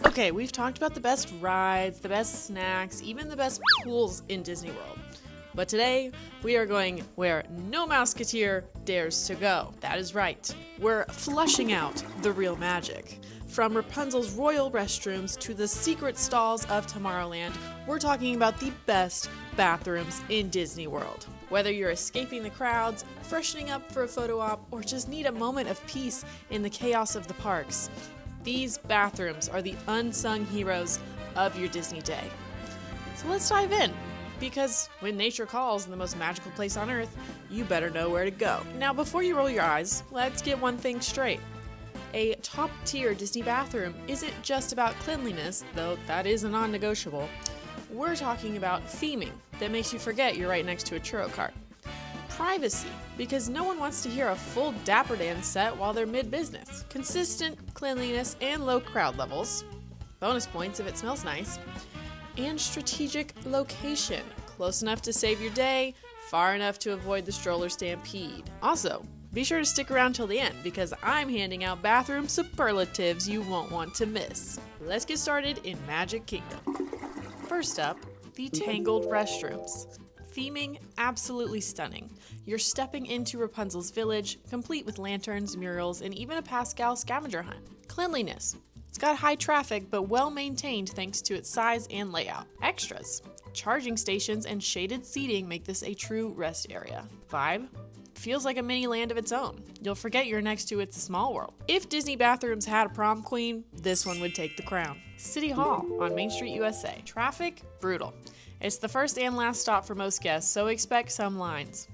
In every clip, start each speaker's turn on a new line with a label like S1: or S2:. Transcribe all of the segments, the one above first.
S1: Okay, we've talked about the best rides, the best snacks, even the best pools in Disney World. But today, we are going where no Mouseketeer dares to go. That is right. We're flushing out the real magic. From Rapunzel's royal restrooms to the secret stalls of Tomorrowland, we're talking about the best bathrooms in Disney World. Whether you're escaping the crowds, freshening up for a photo op, or just need a moment of peace in the chaos of the parks, these bathrooms are the unsung heroes of your Disney day. So let's dive in, because when nature calls in the most magical place on earth, you better know where to go. Now, before you roll your eyes, let's get one thing straight. A top-tier Disney bathroom isn't just about cleanliness, though that is a non-negotiable. We're talking about theming that makes you forget you're right next to a churro cart. Privacy, because no one wants to hear a full Dapper Dan set while they're mid-business. Consistent cleanliness and low crowd levels. Bonus points if it smells nice. And strategic location, close enough to save your day, far enough to avoid the stroller stampede. Also, be sure to stick around till the end, because I'm handing out bathroom superlatives you won't want to miss. Let's get started in Magic Kingdom. First up, the tangled restrooms. Theming absolutely stunning. You're stepping into Rapunzel's village, complete with lanterns, murals, and even a Pascal scavenger hunt. Cleanliness. It's got high traffic, but well maintained thanks to its size and layout. Extras. Charging stations and shaded seating make this a true rest area. Vibe. Feels like a mini land of its own. You'll forget you're next to It's a Small World. If Disney bathrooms had a prom queen, this one would take the crown. City Hall on Main Street, USA. Traffic, brutal. It's the first and last stop for most guests, so expect some lines.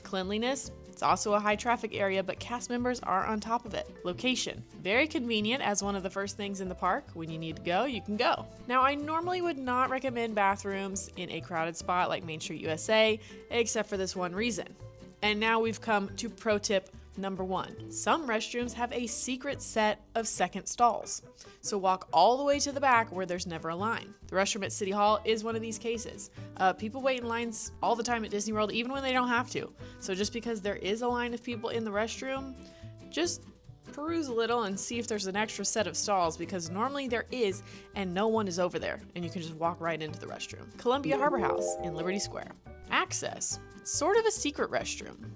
S1: Cleanliness, it's also a high traffic area, but cast members are on top of it. Location, very convenient as one of the first things in the park. When you need to go, you can go. Now, I normally would not recommend bathrooms in a crowded spot like Main Street, USA, except for this one reason. And now we've come to pro tip number 1. Some restrooms have a secret set of second stalls. So walk all the way to the back where there's never a line. The restroom at City Hall is one of these cases. People wait in lines all the time at Disney World, even when they don't have to. So just because there is a line of people in the restroom, just peruse a little and see if there's an extra set of stalls, because normally there is and no one is over there and you can just walk right into the restroom. Columbia Harbor House in Liberty Square. Access, sort of a secret restroom.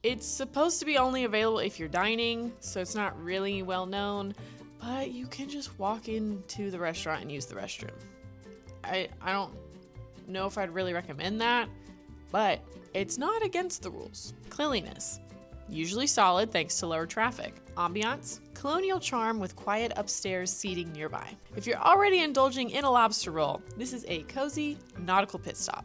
S1: It's supposed to be only available if you're dining, so it's not really well known, but you can just walk into the restaurant and use the restroom. I don't know if I'd really recommend that, but it's not against the rules. Cleanliness, usually solid thanks to lower traffic. Ambiance, colonial charm with quiet upstairs seating nearby. If you're already indulging in a lobster roll, this is a cozy nautical pit stop.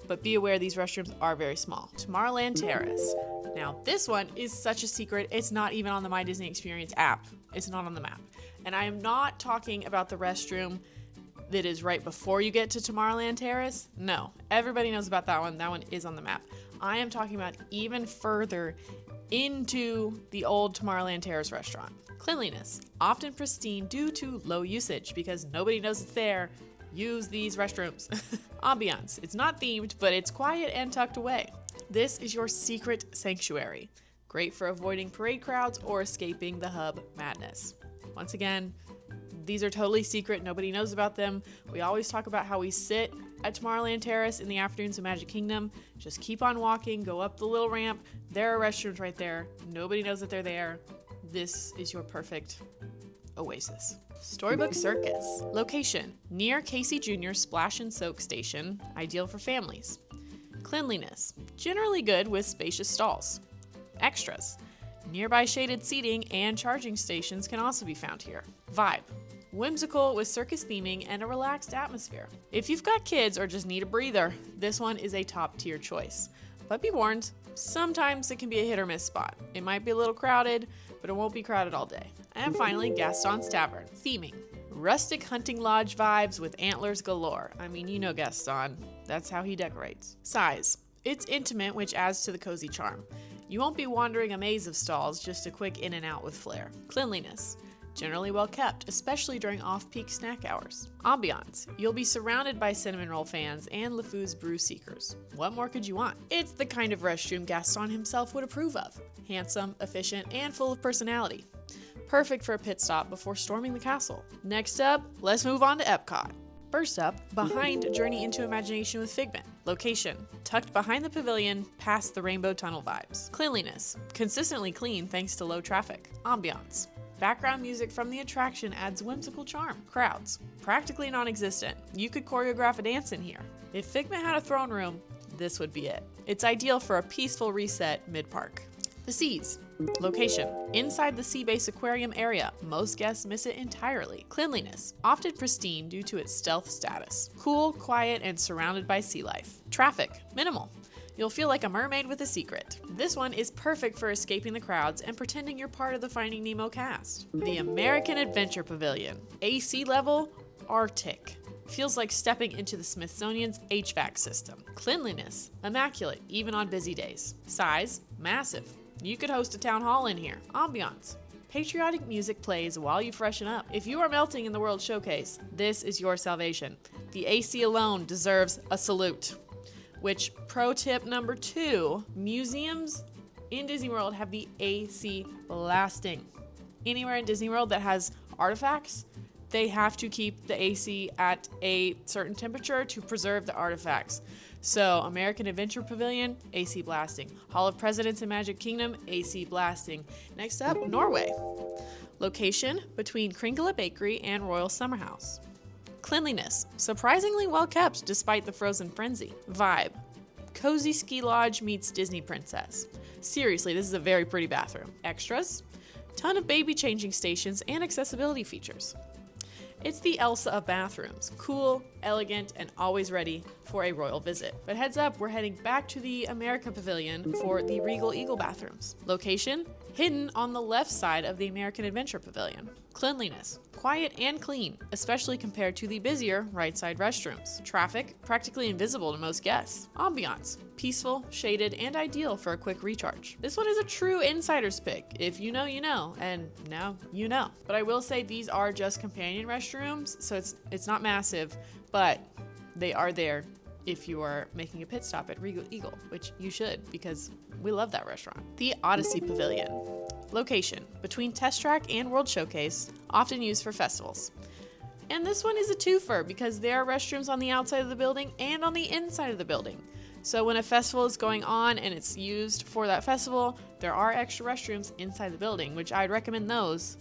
S1: But be aware these restrooms are very small. Tomorrowland Terrace. Now, this one is such a secret, it's not even on the My Disney Experience app. It's not on the map. And I am not talking about the restroom that is right before you get to Tomorrowland Terrace. No, everybody knows about that one. That one is on the map. I am talking about even further into the old Tomorrowland Terrace restaurant. Cleanliness, often pristine due to low usage because nobody knows it's there. Use these restrooms. Ambiance, it's not themed, but it's quiet and tucked away. This is your secret sanctuary. Great for avoiding parade crowds or escaping the hub madness. Once again, these are totally secret. Nobody knows about them. We always talk about how we sit at Tomorrowland Terrace in the afternoons of Magic Kingdom. Just keep on walking, go up the little ramp. There are restrooms right there. Nobody knows that they're there. This is your perfect oasis. Storybook Circus. Location, near Casey Jr.'s Splash and Soak station, ideal for families. Cleanliness, generally good with spacious stalls. Extras, nearby shaded seating and charging stations can also be found here. Vibe, whimsical with circus theming and a relaxed atmosphere. If you've got kids or just need a breather, this one is a top tier choice. But be warned, sometimes it can be a hit or miss spot. It might be a little crowded, but it won't be crowded all day. And finally, Gaston's Tavern. Theming, rustic hunting lodge vibes with antlers galore. I mean, you know Gaston. That's how he decorates. Size, it's intimate, which adds to the cozy charm. You won't be wandering a maze of stalls, just a quick in and out with flair. Cleanliness, generally well kept, especially during off-peak snack hours. Ambiance, you'll be surrounded by cinnamon roll fans and LeFou's brew seekers. What more could you want? It's the kind of restroom Gaston himself would approve of. Handsome, efficient, and full of personality. Perfect for a pit stop before storming the castle. Next up, let's move on to Epcot. First up, behind Journey into Imagination with Figment. Location, tucked behind the pavilion, past the Rainbow Tunnel vibes. Cleanliness, consistently clean thanks to low traffic. Ambiance, background music from the attraction adds whimsical charm. Crowds, practically non-existent. You could choreograph a dance in here. If Figment had a throne room, this would be it. It's ideal for a peaceful reset mid-park. The Seas. Location, inside the Sea Base Aquarium area. Most guests miss it entirely. Cleanliness, often pristine due to its stealth status. Cool, quiet, and surrounded by sea life. Traffic, minimal. You'll feel like a mermaid with a secret. This one is perfect for escaping the crowds and pretending you're part of the Finding Nemo cast. The American Adventure Pavilion. AC level, Arctic. Feels like stepping into the Smithsonian's HVAC system. Cleanliness, immaculate, even on busy days. Size, massive. You could host a town hall in here. Ambiance. Patriotic music plays while you freshen up. If you are melting in the World Showcase, this is your salvation. The AC alone deserves a salute. Which, pro tip number 2, museums in Disney World have the AC blasting. Anywhere in Disney World that has artifacts, they have to keep the AC at a certain temperature to preserve the artifacts. So, American Adventure Pavilion, AC blasting. Hall of Presidents in Magic Kingdom, AC blasting. Next up, Norway. Location, between Kringla Bakery and Royal Summer House. Cleanliness, surprisingly well kept despite the frozen frenzy. Vibe, cozy ski lodge meets Disney princess. Seriously, this is a very pretty bathroom. Extras, ton of baby changing stations and accessibility features. It's the Elsa of bathrooms. Cool, elegant, and always ready for a royal visit. But heads up, we're heading back to the America Pavilion for the Regal Eagle bathrooms. Location, hidden on the left side of the American Adventure Pavilion. Cleanliness, quiet and clean, especially compared to the busier right side restrooms. Traffic, practically invisible to most guests. Ambiance, peaceful, shaded, and ideal for a quick recharge. This one is a true insider's pick. If you know, you know, and now you know. But I will say these are just companion restrooms, so it's not massive, but they are there if you are making a pit stop at Regal Eagle, which you should because we love that restaurant. The Odyssey Pavilion. Location, between Test Track and World Showcase, often used for festivals. And this one is a twofer because there are restrooms on the outside of the building and on the inside of the building. So when a festival is going on and it's used for that festival, there are extra restrooms inside the building, which I'd recommend those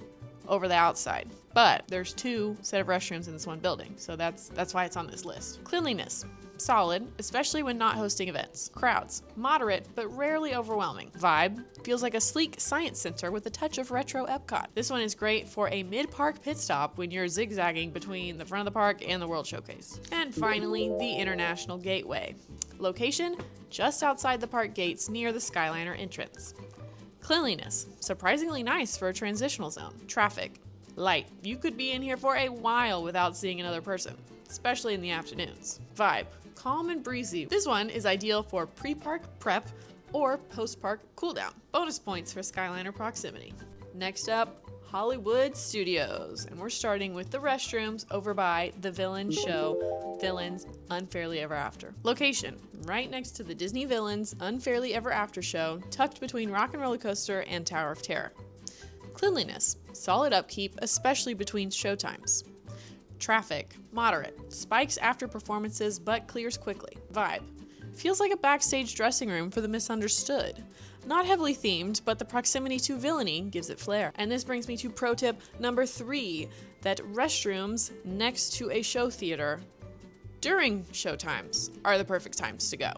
S1: over the outside. But there's 2 set of restrooms in this one building, so that's why it's on this list. Cleanliness, solid, especially when not hosting events. Crowds, moderate but rarely overwhelming. Vibe, feels like a sleek science center with a touch of retro Epcot. This one is great for a mid-park pit stop when you're zigzagging between the front of the park and the World Showcase. And finally, the International Gateway. Location, just outside the park gates near the Skyliner entrance. Cleanliness, surprisingly nice for a transitional zone. Traffic, light. You could be in here for a while without seeing another person, especially in the afternoons. Vibe, calm and breezy. This one is ideal for pre-park prep or post-park cooldown. Bonus points for Skyliner proximity. Next up, Hollywood Studios, and we're starting with the restrooms over by the villain show, Villains Unfairly Ever After. Location, right next to the Disney Villains Unfairly Ever After show, tucked between Rock and Roller Coaster and Tower of Terror. Cleanliness, solid upkeep, especially between showtimes. Traffic, moderate, spikes after performances but clears quickly. Vibe, feels like a backstage dressing room for the misunderstood. Not heavily themed, but the proximity to villainy gives it flair. And this brings me to pro tip number 3, that restrooms next to a show theater during showtimes are the perfect times to go.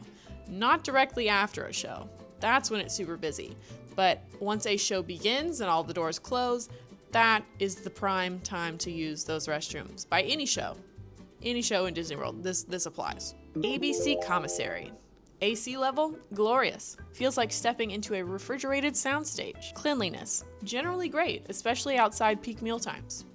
S1: Not directly after a show. That's when it's super busy. But once a show begins and all the doors close, that is the prime time to use those restrooms. By any show in Disney World, this applies. ABC Commissary. AC level, glorious. Feels like stepping into a refrigerated soundstage. Cleanliness, generally great, especially outside peak meal times.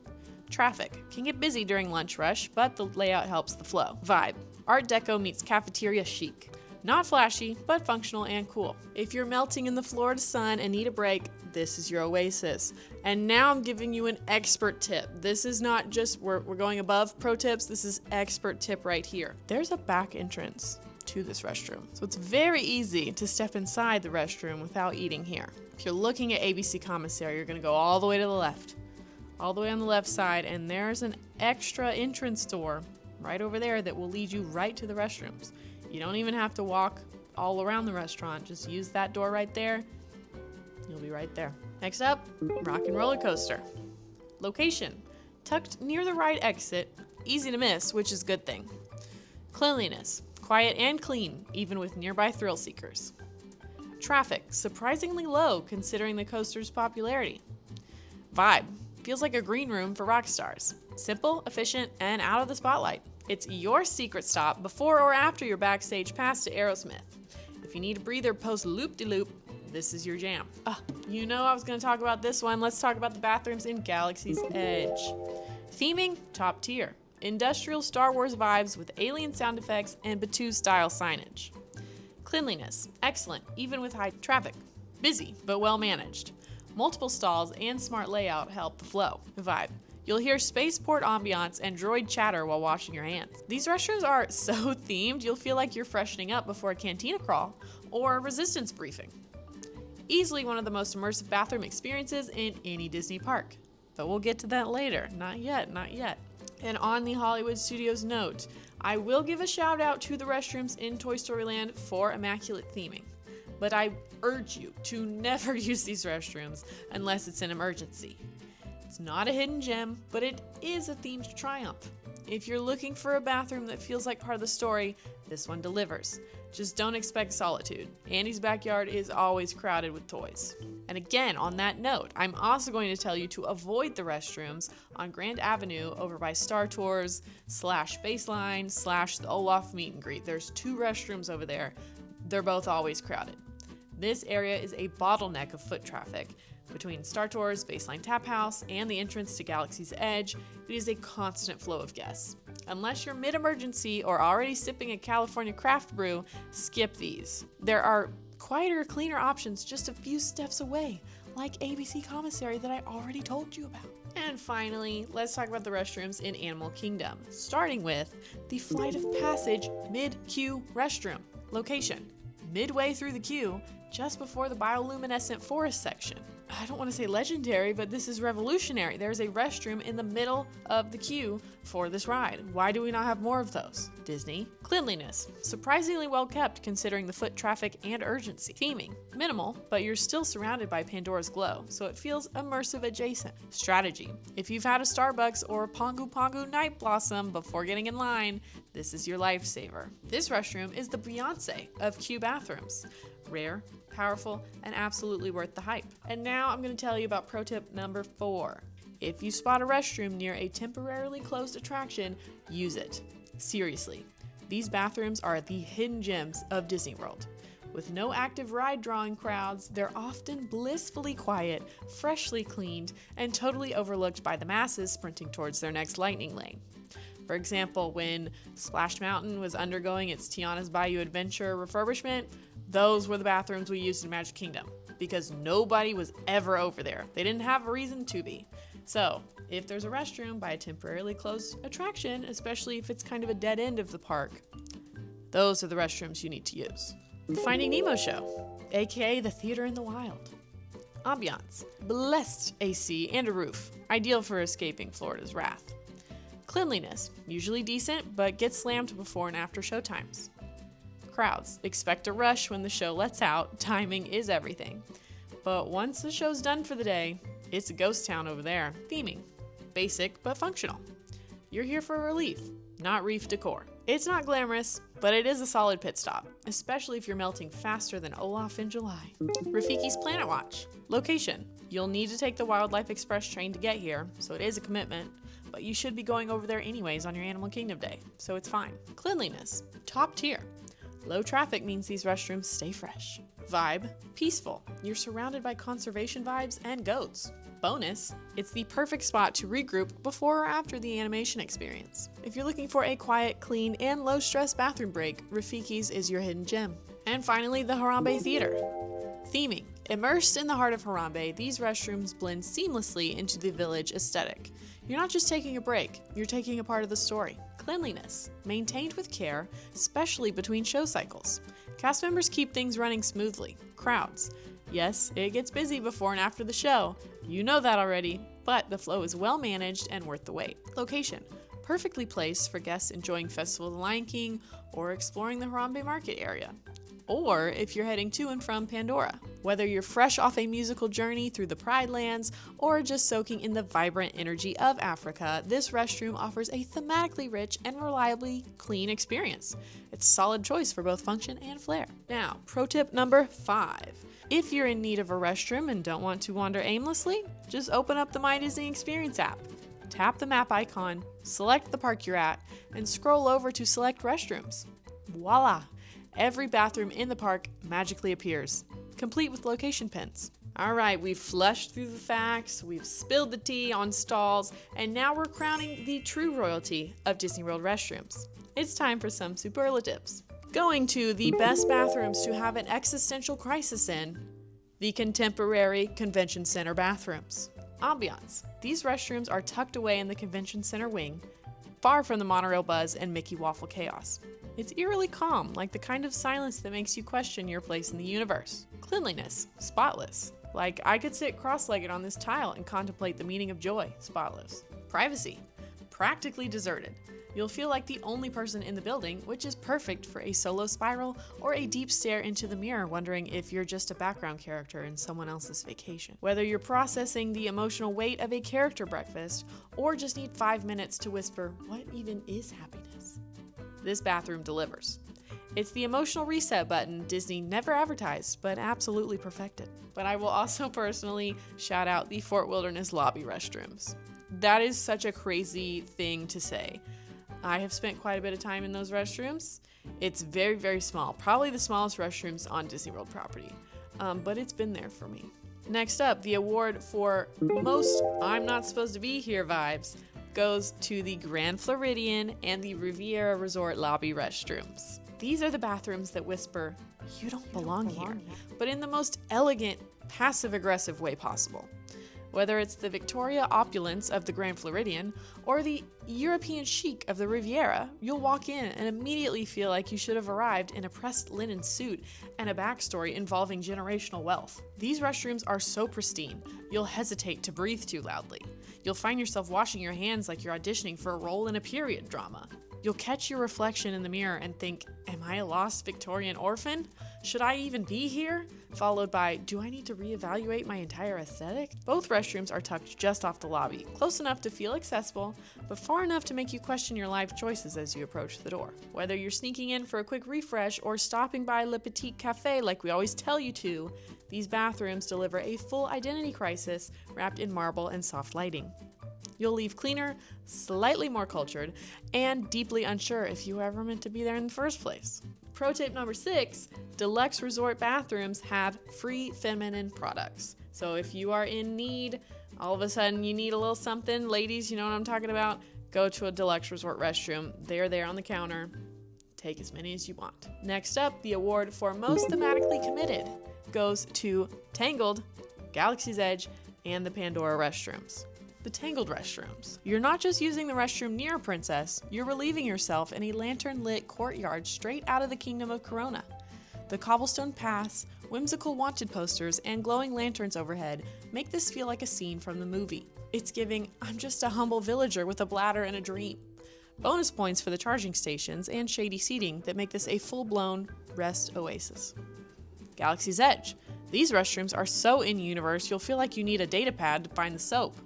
S1: Traffic, can get busy during lunch rush, but the layout helps the flow. Vibe, Art Deco meets cafeteria chic. Not flashy, but functional and cool. If you're melting in the Florida sun and need a break, this is your oasis. And now I'm giving you an expert tip. This is not just, we're going above pro tips, this is expert tip right here. There's a back entrance to this restroom. So it's very easy to step inside the restroom without eating here. If you're looking at ABC Commissary, you're gonna go all the way to the left. All the way on the left side, and there's an extra entrance door right over there that will lead you right to the restrooms. You don't even have to walk all around the restaurant. Just use that door right there. You'll be right there. Next up, Rock and Roller Coaster. Location, tucked near the ride exit, easy to miss, which is a good thing. Cleanliness, quiet and clean, even with nearby thrill seekers. Traffic, surprisingly low considering the coaster's popularity. Vibe, feels like a green room for rock stars. Simple, efficient, and out of the spotlight. It's your secret stop before or after your backstage pass to Aerosmith. If you need a breather post loop-de-loop, this is your jam. You know I was going to talk about this one. Let's talk about the bathrooms in Galaxy's Edge. Theming, top tier. Industrial Star Wars vibes with alien sound effects and Batuu-style signage. Cleanliness, excellent, even with high traffic. Busy, but well managed. Multiple stalls and smart layout help the flow. Vibe. You'll hear spaceport ambiance and droid chatter while washing your hands. These restrooms are so themed, you'll feel like you're freshening up before a cantina crawl or a resistance briefing. Easily one of the most immersive bathroom experiences in any Disney park. But we'll get to that later. Not yet, not yet. And on the Hollywood Studios note, I will give a shout out to the restrooms in Toy Story Land for immaculate theming. But I urge you to never use these restrooms unless it's an emergency. It's not a hidden gem, but it is a themed triumph. If you're looking for a bathroom that feels like part of the story, this one delivers. Just don't expect solitude. Andy's backyard is always crowded with toys. And again, on that note, I'm also going to tell you to avoid the restrooms on Grand Avenue over by Star Tours / Baseline / the Olaf meet and greet. There's 2 restrooms over there. They're both always crowded. This area is a bottleneck of foot traffic. Between Star Tours, Baseline Tap House, and the entrance to Galaxy's Edge, it is a constant flow of guests. Unless you're mid-emergency or already sipping a California craft brew, skip these. There are quieter, cleaner options just a few steps away, like ABC Commissary that I already told you about. And finally, let's talk about the restrooms in Animal Kingdom, starting with the Flight of Passage mid-queue restroom. Location, midway through the queue, just before the bioluminescent forest section. I don't want to say legendary, but this is revolutionary. There's a restroom in the middle of the queue for this ride. Why do we not have more of those? Disney. Cleanliness, surprisingly well kept considering the foot traffic and urgency. Theming, minimal, but you're still surrounded by Pandora's glow, so it feels immersive adjacent. Strategy, if you've had a Starbucks or a Pongu Pongu Night Blossom before getting in line, this is your lifesaver. This restroom is the Beyonce of queue bathrooms. Rare, powerful, and absolutely worth the hype. And now I'm going to tell you about pro tip number 4. If you spot a restroom near a temporarily closed attraction, use it. Seriously, these bathrooms are the hidden gems of Disney World. With no active ride drawing crowds, they're often blissfully quiet, freshly cleaned, and totally overlooked by the masses sprinting towards their next lightning lane. For example, when Splash Mountain was undergoing its Tiana's Bayou Adventure refurbishment, those were the bathrooms we used in Magic Kingdom because nobody was ever over there. They didn't have a reason to be. So, if there's a restroom by a temporarily closed attraction, especially if it's kind of a dead end of the park, those are the restrooms you need to use. The Finding Nemo show, aka the Theater in the Wild. Ambiance, blessed AC and a roof, ideal for escaping Florida's wrath. Cleanliness, usually decent, but gets slammed before and after show times. Crowds, expect a rush when the show lets out, timing is everything. But once the show's done for the day, it's a ghost town over there. Theming, basic but functional. You're here for relief, not reef decor. It's not glamorous, but it is a solid pit stop, especially if you're melting faster than Olaf in July. Rafiki's Planet Watch. Location, you'll need to take the Wildlife Express train to get here, so it is a commitment, but you should be going over there anyways on your Animal Kingdom day, so it's fine. Cleanliness, top tier. Low traffic means these restrooms stay fresh. Vibe, peaceful. You're surrounded by conservation vibes and goats. Bonus, it's the perfect spot to regroup before or after the animation experience. If you're looking for a quiet, clean, and low-stress bathroom break, Rafiki's is your hidden gem. And finally, the Harambe Theater. Theming. Immersed in the heart of Harambe, these restrooms blend seamlessly into the village aesthetic. You're not just taking a break, you're taking a part of the story. Cleanliness, maintained with care, especially between show cycles. Cast members keep things running smoothly. Crowds. Yes, it gets busy before and after the show. You know that already, but the flow is well managed and worth the wait. Location. Perfectly placed for guests enjoying Festival of the Lion King or exploring the Harambe Market area. Or if you're heading to and from Pandora. Whether you're fresh off a musical journey through the Pride Lands or just soaking in the vibrant energy of Africa, this restroom offers a thematically rich and reliably clean experience. It's a solid choice for both function and flair. Now, pro tip number 5. If you're in need of a restroom and don't want to wander aimlessly, just open up the My Disney Experience app. Tap the map icon, select the park you're at, and scroll over to select restrooms. Voila! Every bathroom in the park magically appears, complete with location pins. All right, we've flushed through the facts, we've spilled the tea on stalls, and now we're crowning the true royalty of Disney World restrooms. It's time for some superlatives. Going to the best bathrooms to have an existential crisis in, the contemporary convention center bathrooms. Ambiance. These restrooms are tucked away in the convention center wing, far from the monorail buzz and Mickey waffle chaos. It's eerily calm, like the kind of silence that makes you question your place in the universe. Cleanliness, spotless. Like I could sit cross-legged on this tile and contemplate the meaning of joy, spotless. Privacy, practically deserted. You'll feel like the only person in the building, which is perfect for a solo spiral or a deep stare into the mirror wondering if you're just a background character in someone else's vacation. Whether you're processing the emotional weight of a character breakfast or just need 5 minutes to whisper, what even is happiness? This bathroom delivers. It's the emotional reset button Disney never advertised, but absolutely perfected. But I will also personally shout out the Fort Wilderness lobby restrooms. That is such a crazy thing to say. I have spent quite a bit of time in those restrooms. It's very, very small. Probably the smallest restrooms on Disney World property. But it's been there for me. Next up, the award for most I'm not supposed to be here vibes goes to the Grand Floridian and the Riviera Resort lobby restrooms. These are the bathrooms that whisper, you don't belong here, but in the most elegant, passive-aggressive way possible. Whether it's the Victoria opulence of the Grand Floridian or the European chic of the Riviera, you'll walk in and immediately feel like you should have arrived in a pressed linen suit and a backstory involving generational wealth. These restrooms are so pristine, you'll hesitate to breathe too loudly. You'll find yourself washing your hands like you're auditioning for a role in a period drama. You'll catch your reflection in the mirror and think, am I a lost Victorian orphan? Should I even be here? Followed by, do I need to reevaluate my entire aesthetic? Both restrooms are tucked just off the lobby, close enough to feel accessible, but far enough to make you question your life choices as you approach the door. Whether you're sneaking in for a quick refresh or stopping by Le Petit Cafe like we always tell you to, these bathrooms deliver a full identity crisis wrapped in marble and soft lighting. You'll leave cleaner, slightly more cultured, and deeply unsure if you were ever meant to be there in the first place. Pro tip number 6, deluxe resort bathrooms have free feminine products. So if you are in need, all of a sudden you need a little something, ladies, you know what I'm talking about, go to a deluxe resort restroom. They're there on the counter. Take as many as you want. Next up, the award for most thematically committed goes to Tangled, Galaxy's Edge, and the Pandora restrooms. The Tangled restrooms. You're not just using the restroom near a princess, you're relieving yourself in a lantern-lit courtyard straight out of the Kingdom of Corona. The cobblestone paths, whimsical wanted posters, and glowing lanterns overhead make this feel like a scene from the movie. It's giving, I'm just a humble villager with a bladder and a dream. Bonus points for the charging stations and shady seating that make this a full-blown rest oasis. Galaxy's Edge. These restrooms are so in-universe you'll feel like you need a data pad to find the soap.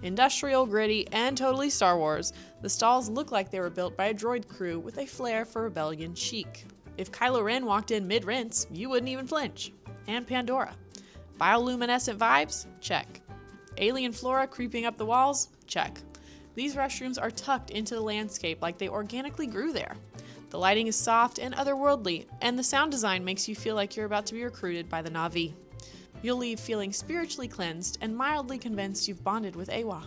S1: Industrial, gritty, and totally Star Wars, the stalls look like they were built by a droid crew with a flair for rebellion chic. If Kylo Ren walked in mid-rinse, you wouldn't even flinch. And Pandora. Bioluminescent vibes? Check. Alien flora creeping up the walls? Check. These restrooms are tucked into the landscape like they organically grew there. The lighting is soft and otherworldly, and the sound design makes you feel like you're about to be recruited by the Na'vi. You'll leave feeling spiritually cleansed and mildly convinced you've bonded with Awa.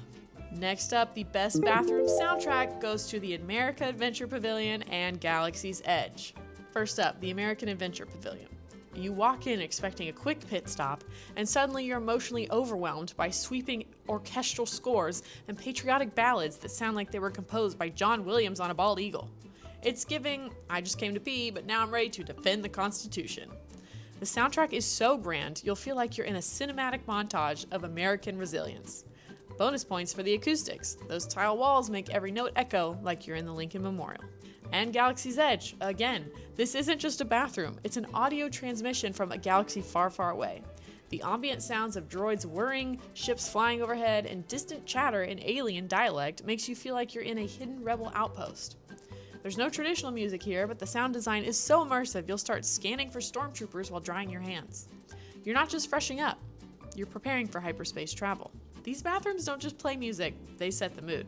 S1: Next up, the best bathroom soundtrack goes to the America Adventure Pavilion and Galaxy's Edge. First up, the American Adventure Pavilion. You walk in expecting a quick pit stop, and suddenly you're emotionally overwhelmed by sweeping orchestral scores and patriotic ballads that sound like they were composed by John Williams on a bald eagle. It's giving, I just came to pee, but now I'm ready to defend the Constitution. The soundtrack is so grand, you'll feel like you're in a cinematic montage of American resilience. Bonus points for the acoustics. Those tile walls make every note echo like you're in the Lincoln Memorial. And Galaxy's Edge, again, this isn't just a bathroom, it's an audio transmission from a galaxy far, far away. The ambient sounds of droids whirring, ships flying overhead, and distant chatter in alien dialect makes you feel like you're in a hidden rebel outpost. There's no traditional music here, but the sound design is so immersive you'll start scanning for stormtroopers while drying your hands. You're not just freshening up, you're preparing for hyperspace travel. These bathrooms don't just play music, they set the mood.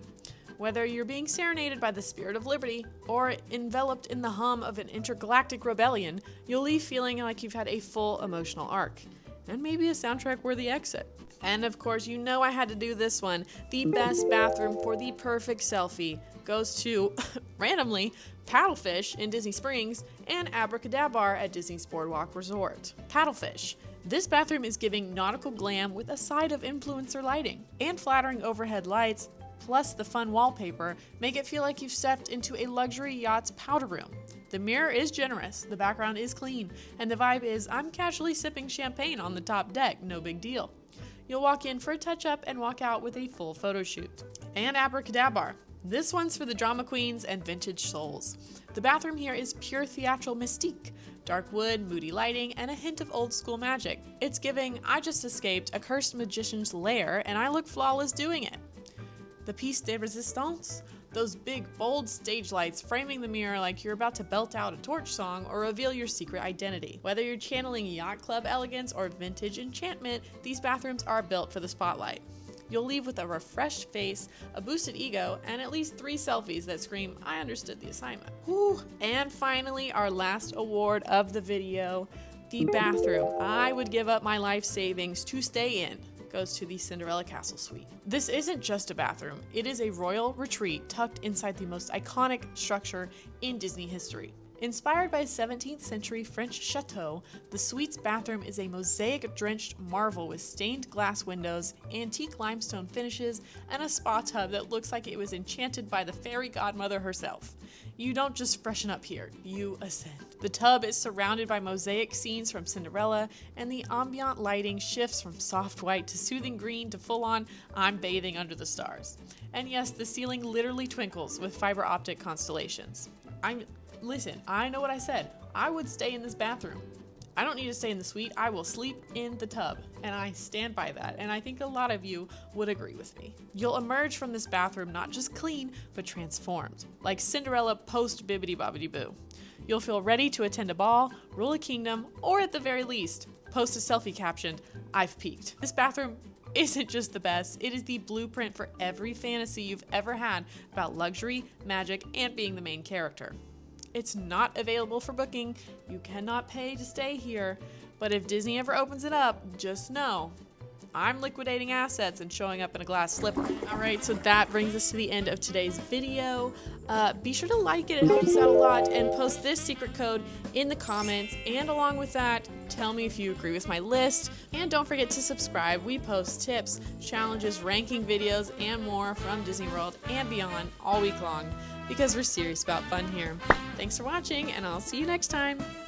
S1: Whether you're being serenaded by the spirit of liberty or enveloped in the hum of an intergalactic rebellion, you'll leave feeling like you've had a full emotional arc. And maybe a soundtrack-worthy exit. And of course, you know I had to do this one. The best bathroom for the perfect selfie goes to, randomly, Paddlefish in Disney Springs and Abracadabra at Disney's Boardwalk Resort. Paddlefish. This bathroom is giving nautical glam with a side of influencer lighting, and flattering overhead lights, plus the fun wallpaper, make it feel like you've stepped into a luxury yacht's powder room. The mirror is generous, the background is clean, and the vibe is I'm casually sipping champagne on the top deck, no big deal. You'll walk in for a touch-up and walk out with a full photo shoot. And Abracadabra. This one's for the drama queens and vintage souls. The bathroom here is pure theatrical mystique. Dark wood, moody lighting, and a hint of old school magic. It's giving, I just escaped a cursed magician's lair and I look flawless doing it. The piece de resistance, those big, bold stage lights framing the mirror like you're about to belt out a torch song or reveal your secret identity. Whether you're channeling yacht club elegance or vintage enchantment, these bathrooms are built for the spotlight. You'll leave with a refreshed face, a boosted ego, and at least 3 selfies that scream, I understood the assignment. Whew. And finally, our last award of the video, the bathroom I would give up my life savings to stay in. Goes to the Cinderella Castle Suite. This isn't just a bathroom, it is a royal retreat tucked inside the most iconic structure in Disney history. Inspired by a 17th century French chateau, the suite's bathroom is a mosaic-drenched marvel with stained glass windows, antique limestone finishes, and a spa tub that looks like it was enchanted by the fairy godmother herself. You don't just freshen up here, you ascend. The tub is surrounded by mosaic scenes from Cinderella, and the ambient lighting shifts from soft white to soothing green to full-on, I'm bathing under the stars. And yes, the ceiling literally twinkles with fiber optic constellations. Listen, I know what I said. I would stay in this bathroom. I don't need to stay in the suite. I will sleep in the tub. And I stand by that. And I think a lot of you would agree with me. You'll emerge from this bathroom not just clean, but transformed. Like Cinderella post Bibbidi Bobbidi Boo. You'll feel ready to attend a ball, rule a kingdom, or at the very least, post a selfie captioned, I've peaked. This bathroom isn't just the best, it is the blueprint for every fantasy you've ever had about luxury, magic, and being the main character. It's not available for booking, you cannot pay to stay here, but if Disney ever opens it up, just know, I'm liquidating assets and showing up in a glass slipper. Alright, so that brings us to the end of today's video. Be sure to like it helps us out a lot, and post this secret code in the comments, and along with that, tell me if you agree with my list, and don't forget to subscribe. We post tips, challenges, ranking videos, and more from Disney World and beyond all week long, because we're serious about fun here. Thanks for watching, and I'll see you next time.